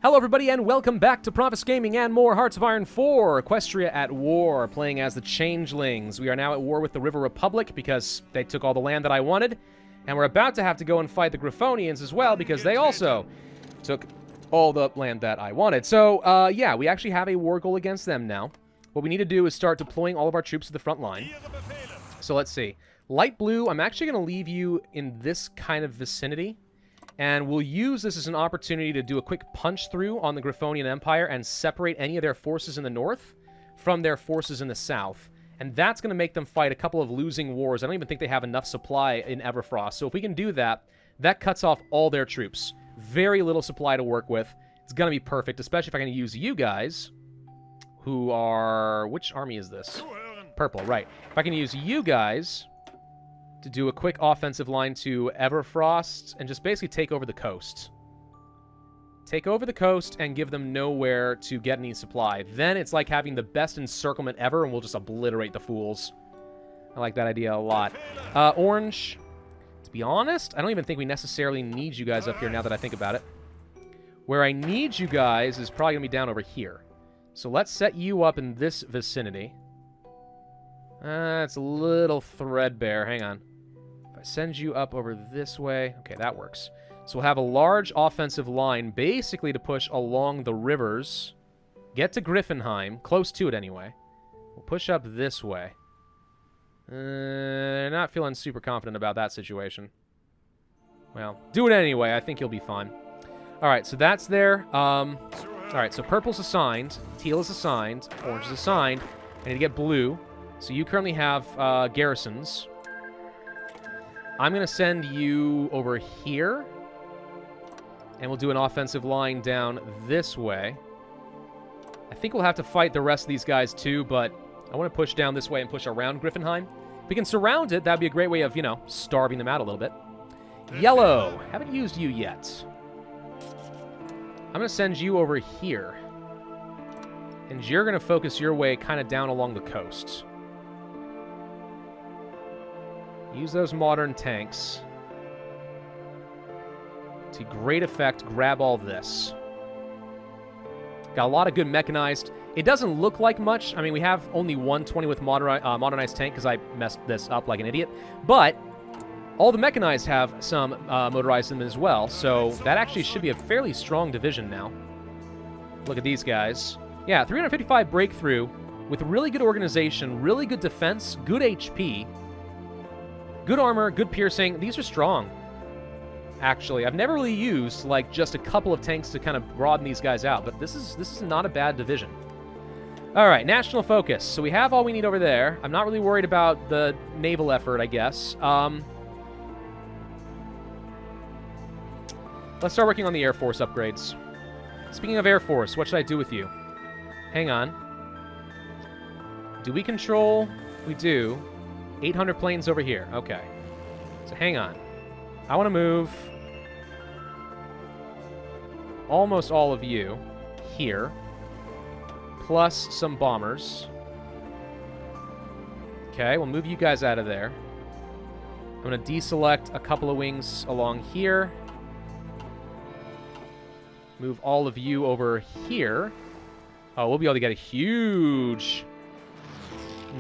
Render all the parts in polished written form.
Hello everybody and welcome back to Pravus Gaming and more Hearts of Iron 4, Equestria at war, playing as the Changelings. We are now at war with the River Republic because they took all the land that I wanted, and we're about to have to go and fight the Griffonians as well because they also took all the land that I wanted. So, yeah, we actually have a war goal against them now. What we need to do is start deploying all of our troops to the front line. So let's see. Light blue, I'm actually going to leave you in this kind of vicinity. And we'll use this as an opportunity to do a quick punch-through on the Griffonian Empire and separate any of their forces in the north from their forces in the south. And that's going to make them fight a couple of losing wars. I don't even think they have enough supply in Everfrost. So if we can do that, that cuts off all their troops. Very little supply to work with. It's going to be perfect, especially if I can use you guys, who are... Which army is this? Purple, right. If I can use you guys to do a quick offensive line to Everfrost and just basically take over the coast. Take over the coast and give them nowhere to get any supply. Then it's like having the best encirclement ever, and we'll just obliterate the fools. I like that idea a lot. Orange, to be honest, I don't even think we necessarily need you guys up here now that I think about it. Where I need you guys is probably going to be down over here. So let's set you up in this vicinity. It's a little threadbare. Hang on. I send you up over this way. Okay, that works. So we'll have a large offensive line basically to push along the rivers. Get to Griffinheim. Close to it anyway. We'll push up this way. Not feeling super confident about that situation. Well, do it anyway. I think you'll be fine. Alright, so that's there. Alright, so purple's assigned. Teal is assigned. Orange is assigned. I need to get blue. So you currently have garrisons. I'm going to send you over here. And we'll do an offensive line down this way. I think we'll have to fight the rest of these guys too, but I want to push down this way and push around Griffinheim. If we can surround it, that'd be a great way of, you know, starving them out a little bit. Yellow. Haven't used you yet. I'm going to send you over here. And you're going to focus your way kind of down along the coast. Use those modern tanks. To great effect, grab all this. Got a lot of good mechanized. It doesn't look like much. I mean, we have only 120 with modernized tank because I messed this up like an idiot. But all the mechanized have some motorized in them as well. So that actually should be a fairly strong division now. Look at these guys. Yeah, 355 breakthrough with really good organization, really good defense, good HP. Good armor, good piercing. These are strong, actually. I've never really used, like, just a couple of tanks to kind of broaden these guys out, but this is not a bad division. All right, national focus. So we have all we need over there. I'm not really worried about the naval effort, I guess. Let's start working on the Airforce upgrades. Speaking of Airforce, what should I do with you? Hang on. Do we control? We do. 800 planes over here. Okay. So hang on. I want to move almost all of you here, plus some bombers. Okay, we'll move you guys out of there. I'm going to deselect a couple of wings along here. Move all of you over here. Oh, we'll be able to get a huge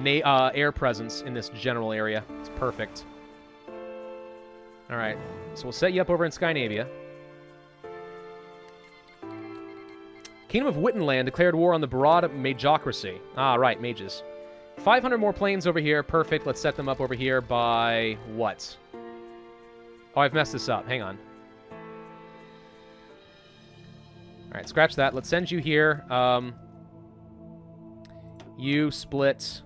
air presence in this general area. It's perfect. Alright, so we'll set you up over in Skynavia. Kingdom of Wittenland declared war on the broad magocracy. Ah, right, mages. 500 more planes over here. Perfect. Let's set them up over here by what? Oh, I've messed this up. Hang on. Alright, scratch that. Let's send you here. You split.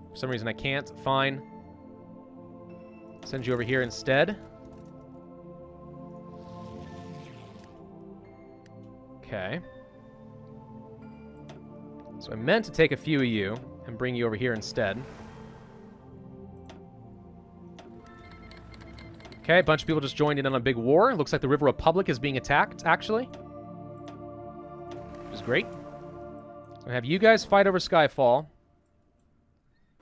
For some reason I can't. Fine. Send you over here instead. Okay. So I meant to take a few of you and bring you over here instead. Okay, a bunch of people just joined in on a big war. It looks like the River Republic is being attacked, actually. Which is great. So I have you guys fight over Skyfall.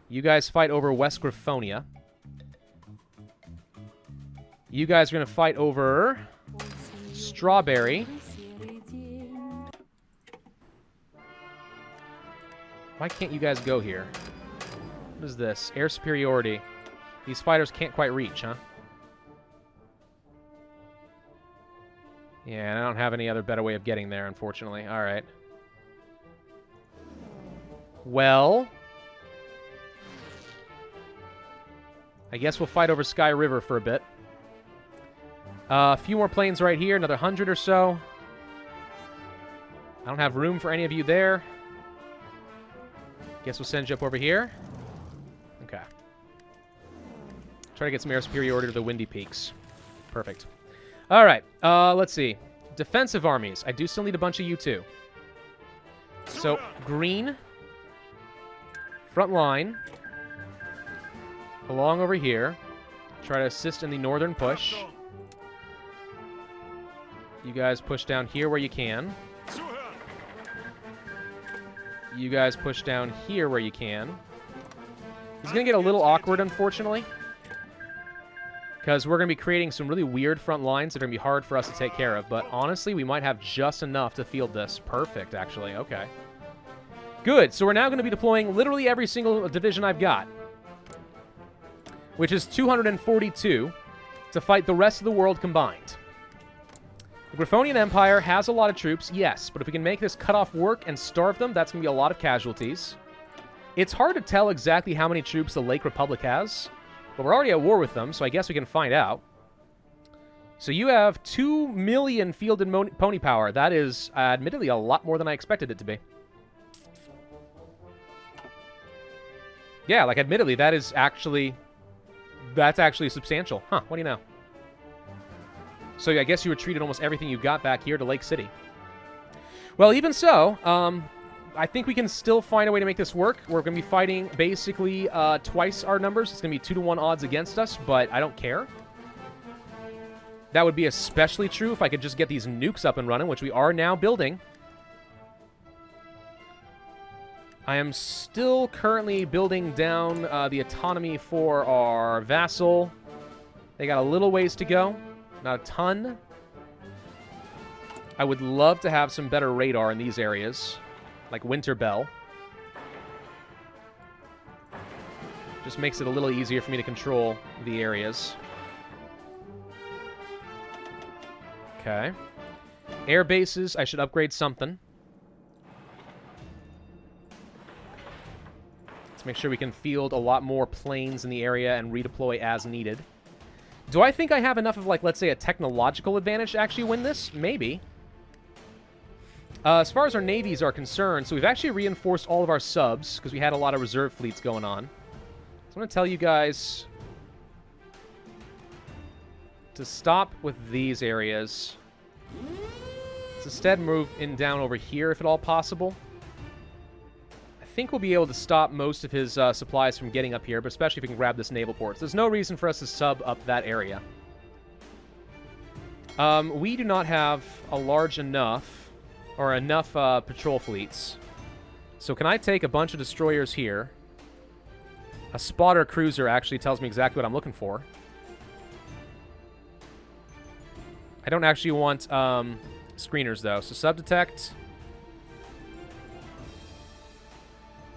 You guys fight over West Griffonia. You guys are going to fight over Strawberry. Why can't you guys go here? What is this? Air superiority. These fighters can't quite reach, huh? Yeah, and I don't have any other better way of getting there, unfortunately. All right. Well, I guess we'll fight over Sky River for a bit. A few more planes right here, another 100 or so. I don't have room for any of you there. Guess we'll send you up over here. Okay. Try to get some air superiority to the Windy Peaks. Perfect. All right, let's see. Defensive armies. I do still need a bunch of you, too. So, green. Frontline. Along over here. Try to assist in the northern push. You guys push down here where you can. You guys push down here where you can. It's going to get a little awkward, unfortunately. Because we're going to be creating some really weird front lines that are going to be hard for us to take care of. But honestly, we might have just enough to field this. Perfect, actually. Okay. Good. So we're now going to be deploying literally every single division I've got. Which is 242 to fight the rest of the world combined. The Griffonian Empire has a lot of troops, yes. But if we can make this cutoff work and starve them, that's going to be a lot of casualties. It's hard to tell exactly how many troops the Lake Republic has. But we're already at war with them, so I guess we can find out. So you have 2 million fielded pony power. That is, admittedly, a lot more than I expected it to be. Yeah, like, admittedly, that's actually substantial. Huh, what do you know? So I guess you retreated almost everything you got back here to Lake City. Well, even so, I think we can still find a way to make this work. We're going to be fighting basically twice our numbers. It's going to be 2-to-1 odds against us, but I don't care. That would be especially true if I could just get these nukes up and running, which we are now building. I am still currently building down the autonomy for our vassal. They got a little ways to go. Not a ton. I would love to have some better radar in these areas. Like Winter Bell. Just makes it a little easier for me to control the areas. Okay. Air bases, I should upgrade something. Let's make sure we can field a lot more planes in the area and redeploy as needed. Do I think I have enough of, like, let's say, a technological advantage to actually win this? Maybe. As far as our navies are concerned, so we've actually reinforced all of our subs because we had a lot of reserve fleets going on. So I'm going to tell you guys to stop with these areas. Let's instead move in down over here if at all possible. I think we'll be able to stop most of his supplies from getting up here, but especially if we can grab this naval port. So there's no reason for us to sub up that area. We do not have a large enough... or enough patrol fleets. So can I take a bunch of destroyers here? A spotter cruiser actually tells me exactly what I'm looking for. I don't actually want screeners, though. So sub-detect.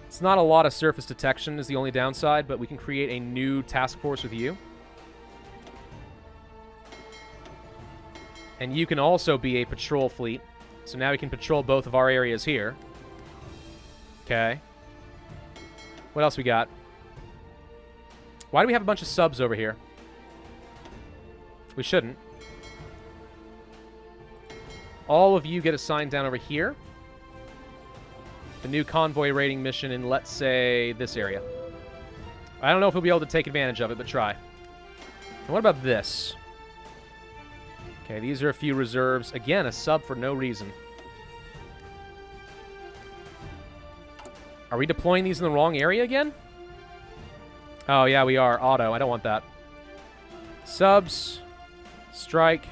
It's not a lot of surface detection is the only downside, but we can create a new task force with you. And you can also be a patrol fleet. So now we can patrol both of our areas here. Okay. What else we got? Why do we have a bunch of subs over here? We shouldn't. All of you get assigned down over here. The new convoy raiding mission in, let's say, this area. I don't know if we'll be able to take advantage of it, but try. And what about this? Okay, these are a few reserves. Again, a sub for no reason. Are we deploying these in the wrong area again? Oh, yeah, we are. Auto. I don't want that. Subs. Strike.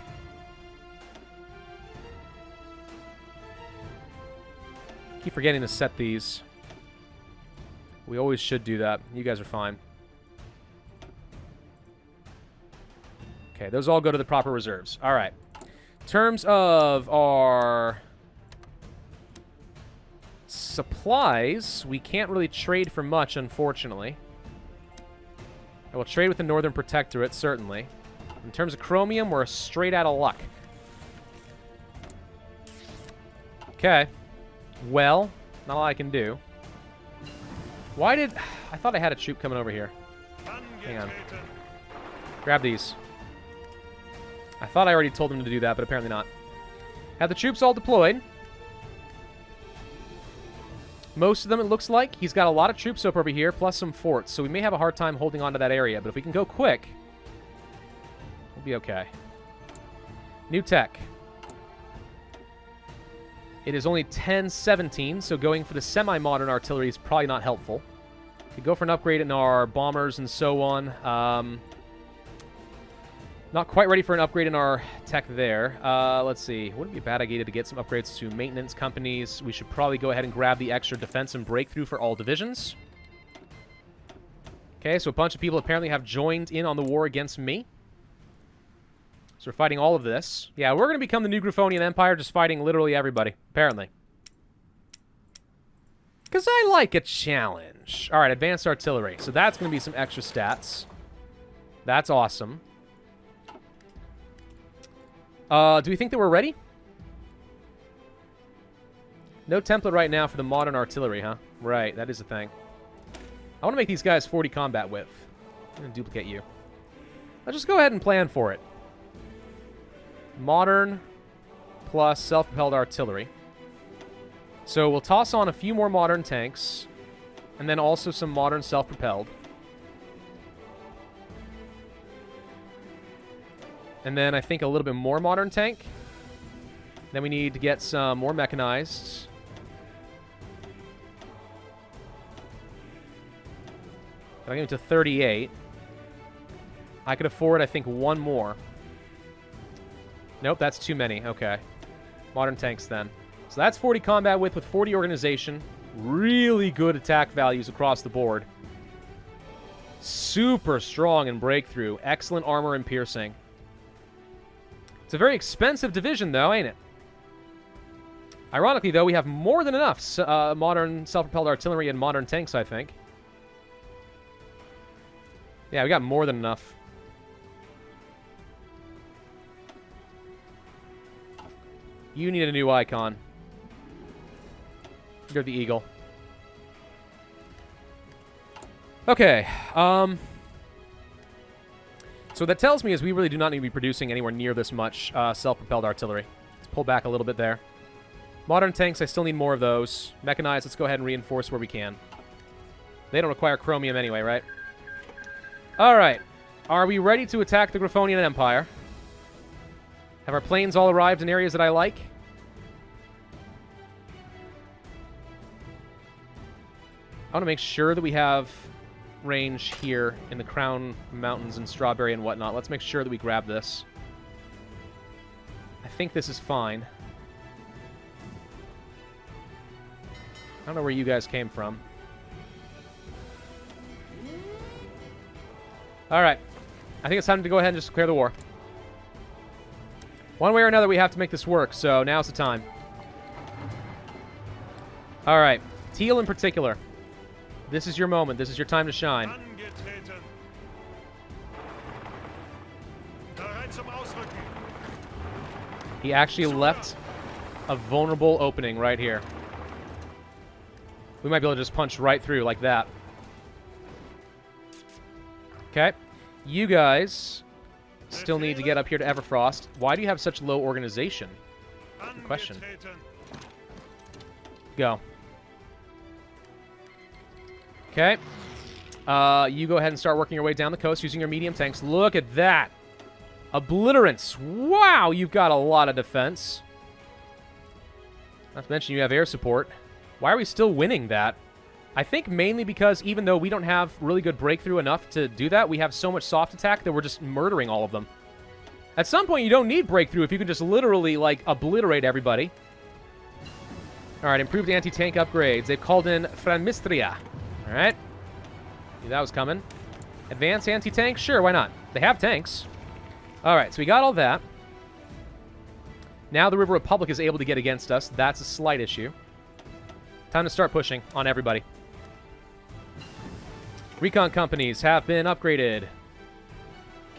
Keep forgetting to set these. We always should do that. You guys are fine. Okay, those all go to the proper reserves. All right. In terms of our supplies, we can't really trade for much, unfortunately. I will trade with the Northern Protectorate, certainly. In terms of chromium, we're straight out of luck. Okay. Well, not a lot I can do. Why did... I thought I had a troop coming over here. Hang on. Grab these. I thought I already told them to do that, but apparently not. Have the troops all deployed. Most of them, it looks like. He's got a lot of troops up over here, plus some forts, so we may have a hard time holding on to that area, but if we can go quick, we'll be okay. New tech. It is only 10-17, so going for the semi-modern artillery is probably not helpful. We could go for an upgrade in our bombers and so on. Not quite ready for an upgrade in our tech there. Let's see. Wouldn't be a bad idea to get some upgrades to maintenance companies. We should probably go ahead and grab the extra defense and breakthrough for all divisions. Okay, so a bunch of people apparently have joined in on the war against me. So we're fighting all of this. Yeah, we're going to become the new Griffonian Empire, just fighting literally everybody, apparently. Because I like a challenge. All right, advanced artillery. So that's going to be some extra stats. That's awesome. Do we think that we're ready? No template right now for the modern artillery, huh? Right, that is a thing. I want to make these guys 40 combat width. I'm going to duplicate you. Let's just go ahead and plan for it. Modern plus self-propelled artillery. So we'll toss on a few more modern tanks, and then also some modern self-propelled. And then I think a little bit more modern tank. Then we need to get some more mechanized. I'm getting to 38. I could afford, I think, one more. Nope, that's too many. Okay. Modern tanks then. So that's 40 combat width with 40 organization. Really good attack values across the board. Super strong in breakthrough. Excellent armor and piercing. It's a very expensive division, though, ain't it? Ironically, though, we have more than enough modern self-propelled artillery and modern tanks, I think. Yeah, we got more than enough. You need a new icon. You're the eagle. Okay. So what that tells me is we really do not need to be producing anywhere near this much self-propelled artillery. Let's pull back a little bit there. Modern tanks, I still need more of those. Mechanized, let's go ahead and reinforce where we can. They don't require chromium anyway, right? Alright. Are we ready to attack the Griffonian Empire? Have our planes all arrived in areas that I like? I want to make sure that we have range here in the Crown Mountains and Strawberry and whatnot. Let's make sure that we grab this. I think this is fine. I don't know where you guys came from. Alright. I think it's time to go ahead and just declare the war. One way or another, we have to make this work, so now's the time. Alright. Teal in particular. This is your moment. This is your time to shine. He actually left a vulnerable opening right here. We might be able to just punch right through like that. Okay. You guys still need to get up here to Everfrost. Why do you have such low organization? Good question. Go. Okay. You go ahead and start working your way down the coast using your medium tanks. Look at that. Obliterants. Wow, you've got a lot of defense. Not to mention you have air support. Why are we still winning that? I think mainly because even though we don't have really good breakthrough enough to do that, we have so much soft attack that we're just murdering all of them. At some point, you don't need breakthrough if you can just literally, like, obliterate everybody. All right, improved anti-tank upgrades. They've called in Equestria. All right. Knew that was coming. Advanced anti-tank? Sure, why not? They have tanks. All right, so we got all that. Now the River Republic is able to get against us. That's a slight issue. Time to start pushing on everybody. Recon companies have been upgraded.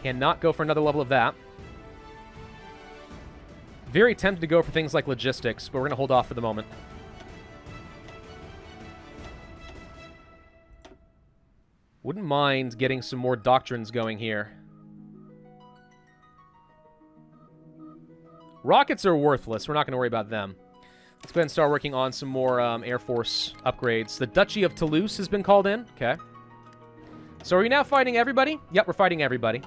Cannot go for another level of that. Very tempted to go for things like logistics, but we're going to hold off for the moment. Wouldn't mind getting some more doctrines going here. Rockets are worthless. We're not going to worry about them. Let's go ahead and start working on some more Air Force upgrades. The Duchy of Toulouse has been called in. Okay. So are we now fighting everybody? Yep, we're fighting everybody.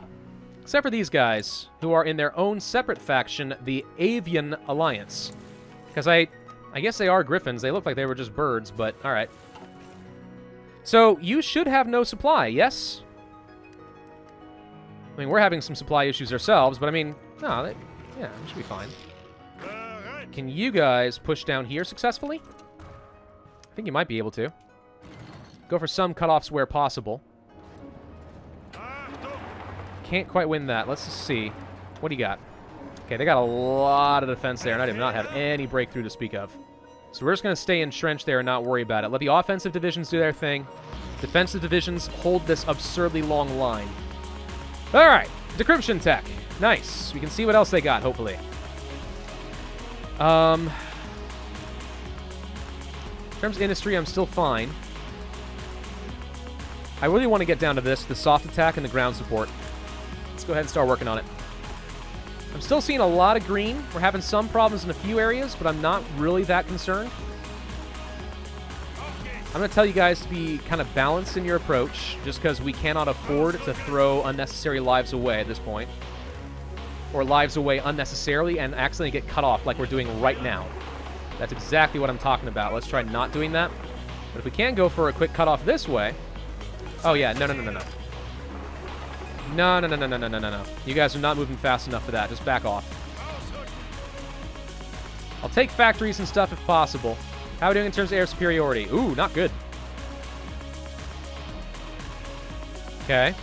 Except for these guys, who are in their own separate faction, the Avian Alliance. Because I guess they are griffins. They look like they were just birds, but alright. So, you should have no supply, yes? I mean, we're having some supply issues ourselves, but I mean, no, yeah, we should be fine. Can you guys push down here successfully? I think you might be able to. Go for some cutoffs where possible. Can't quite win that. Let's just see. What do you got? Okay, they got a lot of defense there, and I did not have any breakthrough to speak of. So we're just going to stay entrenched there and not worry about it. Let the offensive divisions do their thing. Defensive divisions hold this absurdly long line. All right, decryption tech. Nice. We can see what else they got, hopefully. In terms of industry, I'm still fine. I really want to get down to this, the soft attack and the ground support. Let's go ahead and start working on it. I'm still seeing a lot of green. We're having some problems in a few areas, but I'm not really that concerned. I'm going to tell you guys to be kind of balanced in your approach, just because we cannot afford to throw unnecessary lives away at this point. Or lives away unnecessarily and accidentally get cut off like we're doing right now. That's exactly what I'm talking about. Let's try not doing that. But if we can go for a quick cutoff this way... Oh, yeah. No. No. You guys are not moving fast enough for that. Just back off. I'll take factories and stuff if possible. How are we doing in terms of air superiority? Ooh, not good. Okay.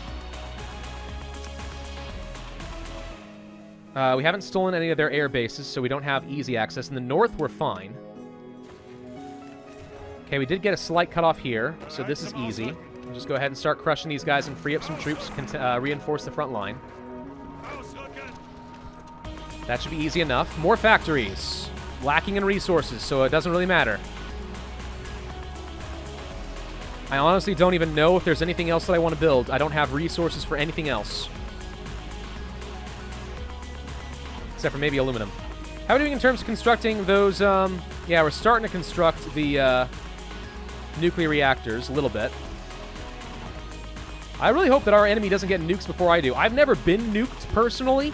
We haven't stolen any of their air bases, so we don't have easy access. In the north, we're fine. Okay, we did get a slight cutoff here, so this is easy. We'll just go ahead and start crushing these guys and free up some troops to reinforce the front line. That should be easy enough. More factories. Lacking in resources, so it doesn't really matter. I honestly don't even know if there's anything else that I want to build. I don't have resources for anything else. Except for maybe aluminum. How are we doing in terms of constructing those, yeah, we're starting to construct the, nuclear reactors a little bit. I really hope that our enemy doesn't get nukes before I do. I've never been nuked, personally.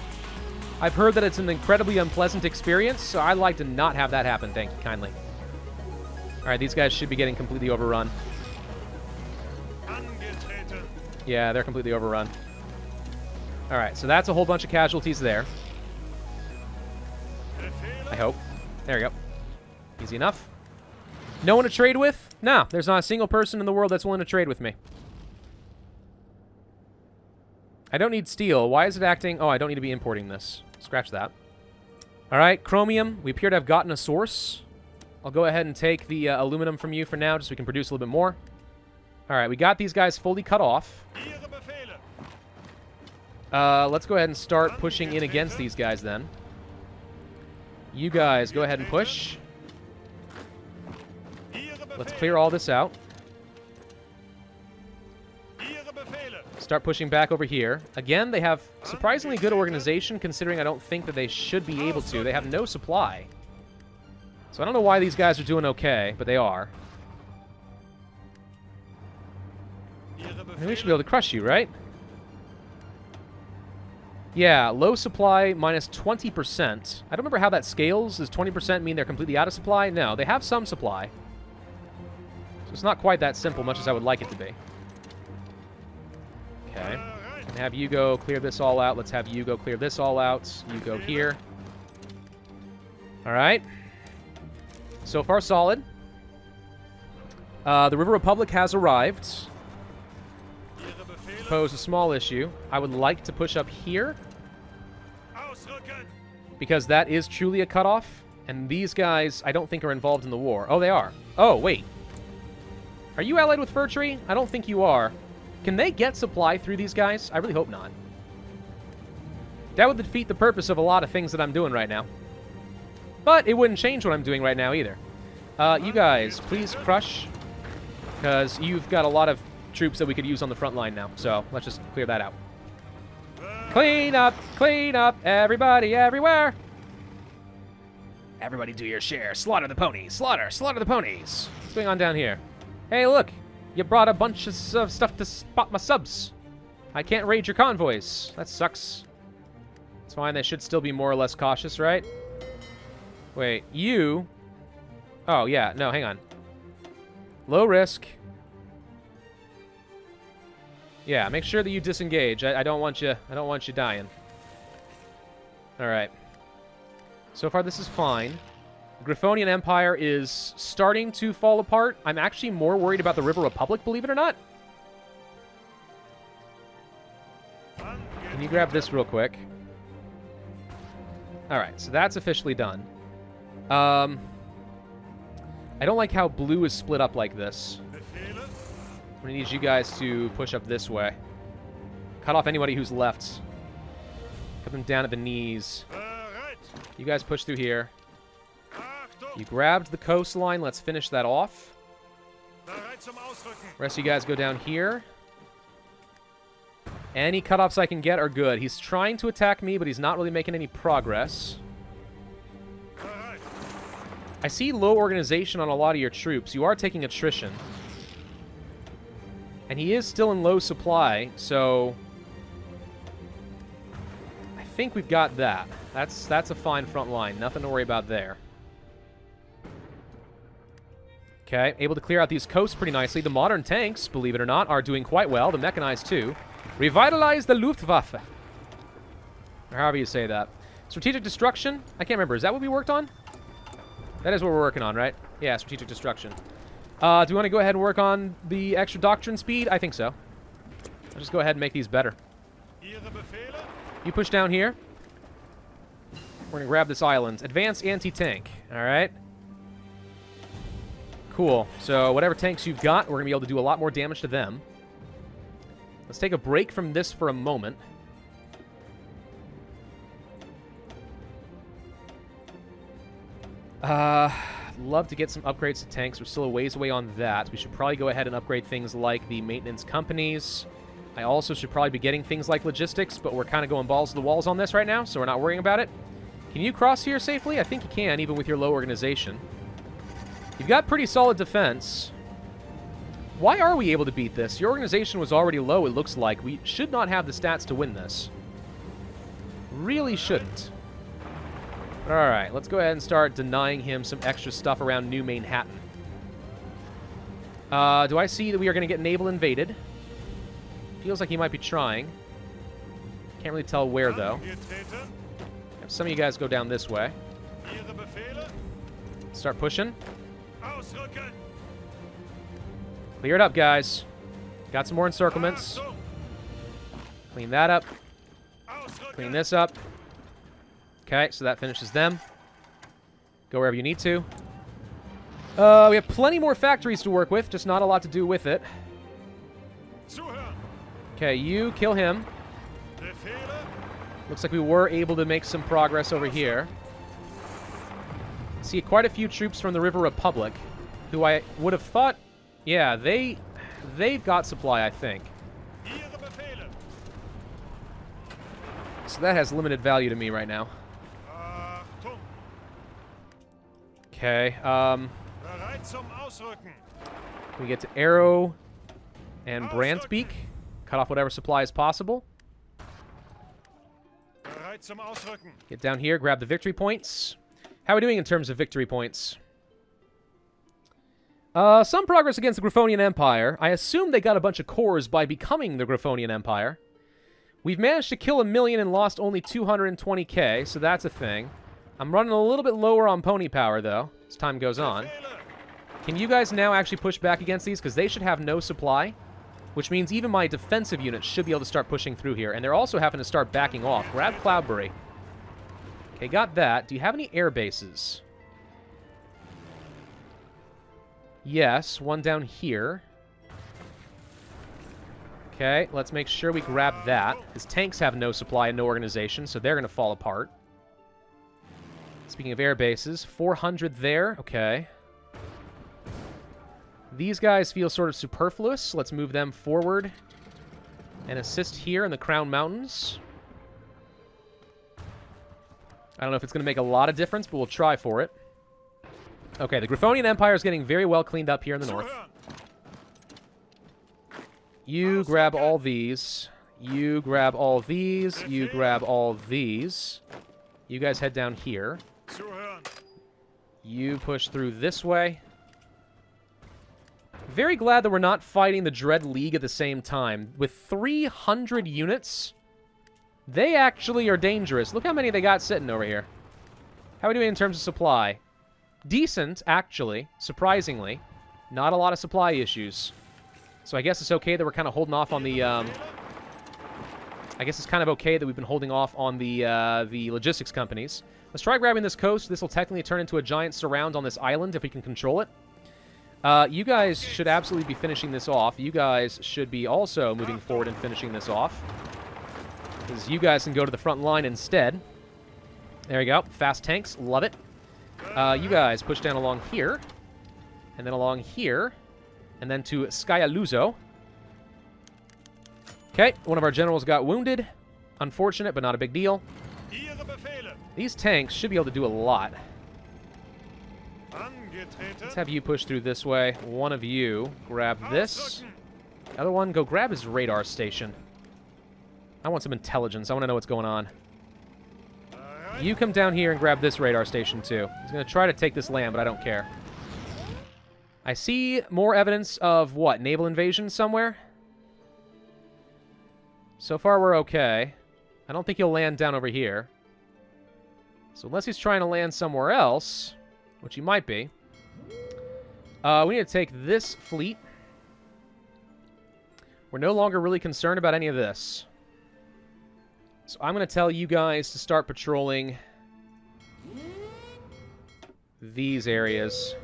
I've heard that it's an incredibly unpleasant experience, so I'd like to not have that happen, thank you kindly. Alright, these guys should be getting completely overrun. Yeah, they're completely overrun. Alright, so that's a whole bunch of casualties there. I hope. There we go. Easy enough. No one to trade with? No, there's not a single person in the world that's willing to trade with me. I don't need steel. Why is it acting... Oh, I don't need to be importing this. Scratch that. All right, chromium. We appear to have gotten a source. I'll go ahead and take the aluminum from you for now, just so we can produce a little bit more. All right, we got these guys fully cut off. Let's go ahead and start pushing in against these guys then. You guys, go ahead and push. Let's clear all this out. Start pushing back over here. Again, they have surprisingly good organization, considering I don't think that they should be able to. They have no supply. So I don't know why these guys are doing okay, but they are. And we should be able to crush you, right? Yeah, low supply minus 20%. I don't remember how that scales. Does 20% mean they're completely out of supply? No, they have some supply. So it's not quite that simple, much as I would like it to be. Okay. And have you go clear this all out. Let's have you go clear this all out. You go here. All right. So far, solid. The River Republic has arrived. Pose a small issue. I would like to push up here. because that is truly a cutoff, and these guys I don't think are involved in the war. Oh, they are. Oh, wait. Are you allied with Fur Tree? I don't think you are. Can they get supply through these guys? I really hope not. That would defeat the purpose of a lot of things that I'm doing right now. But it wouldn't change what I'm doing right now either. You guys, please crush, because you've got a lot of troops that we could use on the front line now. So let's just clear that out. Clean up, everybody, everywhere. Everybody do your share. Slaughter the ponies. Slaughter the ponies. What's going on down here? Hey, look. You brought a bunch of stuff to spot my subs. I can't raid your convoys. That sucks. It's fine. They should still be more or less cautious, right? Wait, you... Oh, yeah. No, hang on. Low risk. Yeah, make sure that you disengage. I don't want you dying. All right. So far, this is fine. The Griffonian Empire is starting to fall apart. I'm actually more worried about the River Republic, believe it or not. Can you grab this real quick? All right, so that's officially done. I don't like how blue is split up like this. I'm going to need you guys to push up this way. Cut off anybody who's left. Cut them down at the knees. You guys push through here. You grabbed the coastline. Let's finish that off. Rest of you guys go down here. Any cutoffs I can get are good. He's trying to attack me, but he's not really making any progress. I see low organization on a lot of your troops. You are taking attrition. And he is still in low supply, so... I think we've got that. That's a fine front line. Nothing to worry about there. Okay, able to clear out these coasts pretty nicely. The modern tanks, believe it or not, are doing quite well. The mechanized, too. Revitalize the Luftwaffe. Or however you say that. Strategic destruction? I can't remember. Is that what we worked on? That is what we're working on, right? Yeah, strategic destruction. Do we want to go ahead and work on the extra doctrine speed? I think so. I'll just go ahead and make these better. You push down here. We're going to grab this island. Advanced anti-tank. All right. Cool. So whatever tanks you've got, we're going to be able to do a lot more damage to them. Let's take a break from this for a moment. Love to get some upgrades to tanks. We're still a ways away on that. We should probably go ahead and upgrade things like the maintenance companies. I also should probably be getting things like logistics, but we're kind of going balls to the walls on this right now, so we're not worrying about it. Can you cross here safely? I think you can, even with your low organization. You've got pretty solid defense. Why are we able to beat this? Your organization was already low, it looks like. We should not have the stats to win this. Really shouldn't. Alright, let's go ahead and start denying him some extra stuff around New Manhattan. Do I see that we are going to get naval invaded? Feels like he might be trying. Can't really tell where, though. Have some of you guys go down this way. Start pushing. Clear it up, guys. Got some more encirclements. Clean that up. Clean this up. Okay, so that finishes them. Go wherever you need to. We have plenty more factories to work with, just not a lot to do with it. Okay, you kill him. Looks like we were able to make some progress over here. See quite a few troops from the River Republic, who I would have thought... Yeah, they've got supply, I think. So that has limited value to me right now. Okay, can we get to Arrow and Brandbeak? Cut off whatever supply is possible. Get down here, grab the victory points. How are we doing in terms of victory points? Some progress against the Griffonian Empire. I assume they got a bunch of cores by becoming the Griffonian Empire. We've managed to kill 1 million and lost only 220k, so that's a thing. I'm running a little bit lower on pony power, though, as time goes on. Can you guys now actually push back against these? Because they should have no supply, which means even my defensive units should be able to start pushing through here. And they're also having to start backing off. Grab Cloudberry. Okay, got that. Do you have any air bases? Yes, one down here. Okay, let's make sure we grab that. His tanks have no supply and no organization, so they're going to fall apart. Speaking of air bases, 400 there. Okay. These guys feel sort of superfluous. Let's move them forward and assist here in the Crown Mountains. I don't know if it's going to make a lot of difference, but we'll try for it. Okay, the Griffonian Empire is getting very well cleaned up here in the north. You grab all these. You grab all these. You grab all these. You guys head down here. You push through this way. Very glad that we're not fighting the Dread League at the same time. With 300 units, they actually are dangerous. Look how many they got sitting over here. How are we doing in terms of supply? Decent, actually. Surprisingly. Not a lot of supply issues. So I guess it's okay that we're kind of holding off on the... I guess it's kind of okay that we've been holding off on the logistics companies. Let's try grabbing this coast. This will technically turn into a giant surround on this island if we can control it. You guys should absolutely be finishing this off. You guys should be also moving forward and finishing this off. Because you guys can go to the front line instead. There you go. Fast tanks. Love it. You guys push down along here. And then along here. And then to Skyaluzzo. Okay, one of our generals got wounded. Unfortunate, but not a big deal. These tanks should be able to do a lot. Let's have you push through this way. One of you grab this. The other one, go grab his radar station. I want some intelligence. I want to know what's going on. You come down here and grab this radar station, too. He's going to try to take this land, but I don't care. I see more evidence of, what, naval invasion somewhere? So far, we're okay. I don't think he'll land down over here. So unless he's trying to land somewhere else, which he might be, we need to take this fleet. We're no longer really concerned about any of this. So I'm going to tell you guys to start patrolling these areas.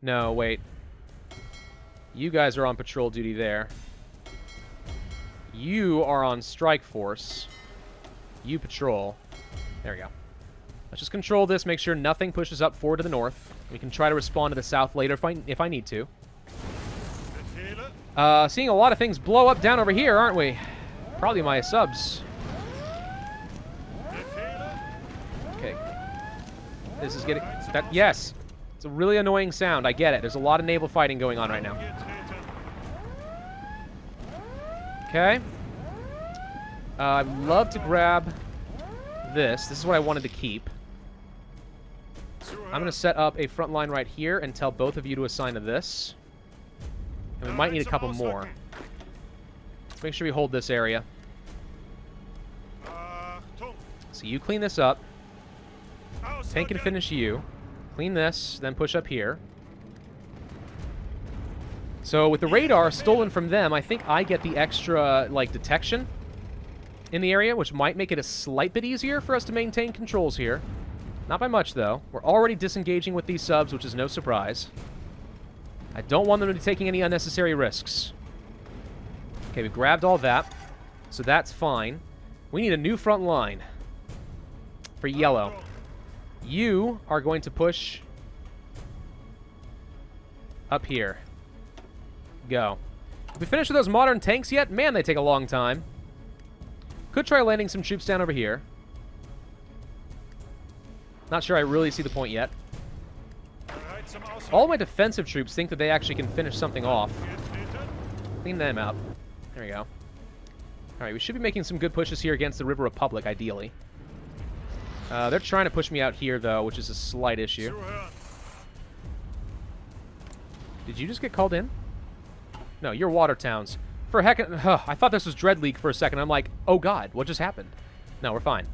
No, wait. You guys are on patrol duty there. You are on strike force. You patrol. There we go. Let's just control this, make sure nothing pushes up forward to the north. We can try to respond to the south later if I need to. Seeing a lot of things blow up down over here, aren't we? Probably my subs. Okay. This is getting... yes! It's a really annoying sound. I get it. There's a lot of naval fighting going on right now. Okay. I'd love to grab this. This is what I wanted to keep. I'm going to set up a front line right here and tell both of you to assign to this. And we might need a couple more. Let's make sure we hold this area. So you clean this up. Tank and finish you. Clean this, then push up here. So with the radar stolen from them, I think I get the extra, like, detection in the area, which might make it a slight bit easier for us to maintain controls here. Not by much, though. We're already disengaging with these subs, which is no surprise. I don't want them to be taking any unnecessary risks. Okay, we grabbed all that, so that's fine. We need a new front line for yellow. You are going to push up here. Go. Have we finished with those modern tanks yet? Man, they take a long time. Could try landing some troops down over here. Not sure I really see the point yet. All my defensive troops think that they actually can finish something off. Clean them out. There we go. Alright, we should be making some good pushes here against the River Republic, ideally. They're trying to push me out here, though, which is a slight issue. Did you just get called in? No, you're water towns. For a heck, I thought this was Dread League for a second. I'm like, oh god, what just happened? No, we're fine.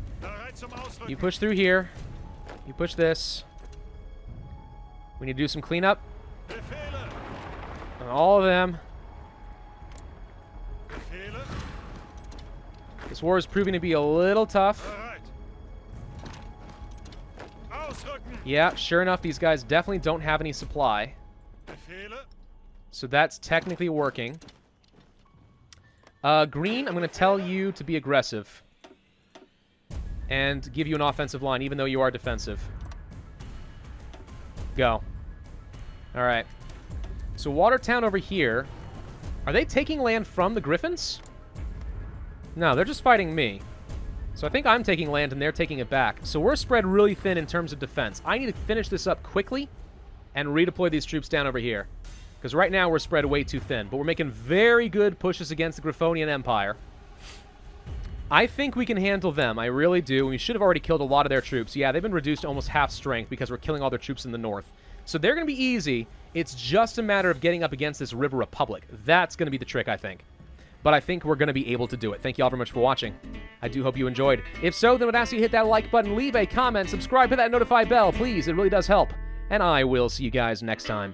You push through here. You push this. We need to do some cleanup. On all of them. This war is proving to be a little tough. Yeah, sure enough, these guys definitely don't have any supply. So that's technically working. Green, I'm going to tell you to be aggressive. And give you an offensive line, even though you are defensive. Go. Alright. So Watertown over here. Are they taking land from the Griffins? No, they're just fighting me. So I think I'm taking land and they're taking it back. So we're spread really thin in terms of defense. I need to finish this up quickly and redeploy these troops down over here. Because right now we're spread way too thin. But we're making very good pushes against the Griffonian Empire. I think we can handle them. I really do. We should have already killed a lot of their troops. Yeah, they've been reduced to almost half strength because we're killing all their troops in the north. So they're going to be easy. It's just a matter of getting up against this River Republic. That's going to be the trick, I think. But I think we're going to be able to do it. Thank you all very much for watching. I do hope you enjoyed. If so, then I would ask you to hit that like button, leave a comment, subscribe, hit that notify bell, please. It really does help. And I will see you guys next time.